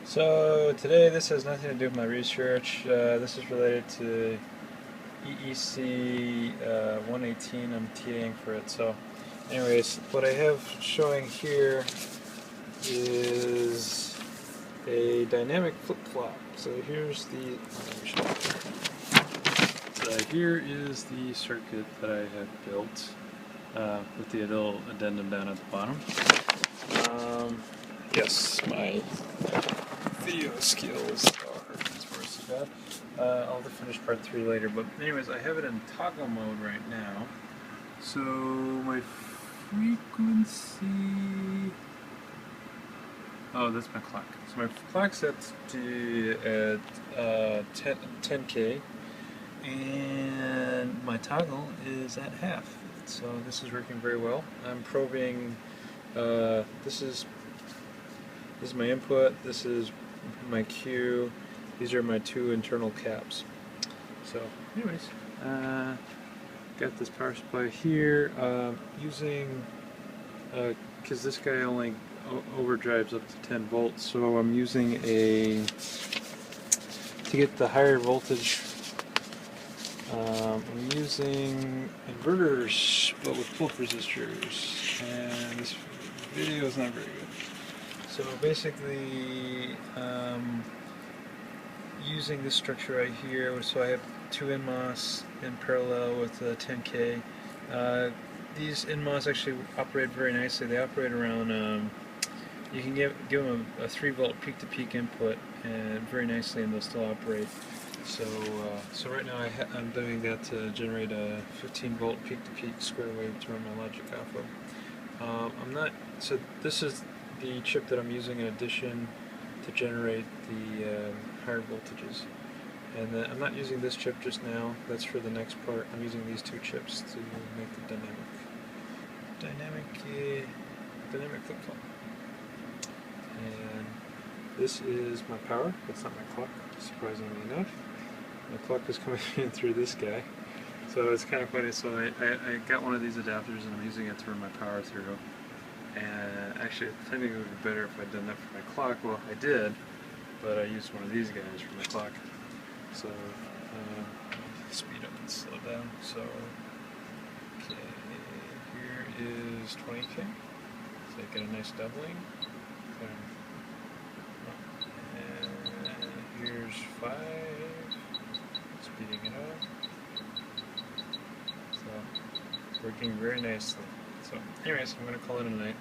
So today this has nothing to do with my research. This is related to EEC 118. I'm TAing for it. So anyways, what I have showing here is a dynamic flip-flop. So here's the here is the circuit that I have built with the little addendum down at the bottom. Yes, my video skills are so bad. I'll finish part 3 later, but anyways, I have it in toggle mode right now. So my frequency... Oh, that's my clock. So my clock's at 10K, and my toggle is at half. So this is working very well. I'm probing. This is my input. This is my Q. These are my 2 internal caps. So, anyways, got this power supply here. Using because this guy only overdrives up to 10 volts, so I'm using to get the higher voltage. I'm using inverters, but with pulse resistors, and this video is not very good. So basically, using this structure right here, so I have 2 NMOS in parallel with 10K. These NMOS actually operate very nicely. They operate around, you can give them a 3 volt peak-to-peak input and very nicely, and they'll still operate. So right now I'm doing that to generate a 15 volt peak-to-peak square wave to run my logic off of. So this is the chip that I'm using in addition to generate the higher voltages. And I'm not using this chip just now. That's for the next part. I'm using these 2 chips to make the dynamic flip-flop. And this is my power. That's not my clock, surprisingly enough. My clock is coming in through this guy. So it's kind of funny. So I got one of these adapters and I'm using it to run my power through. And actually, I think it would be better if I'd done that for my clock. Well, I did, but I used one of these guys for my clock. So, speed up and slow down. So, okay, here is 20K. So I get a nice doubling. And here's 5. Speeding it up. So, working very nicely. So, anyways, I'm going to call it a night.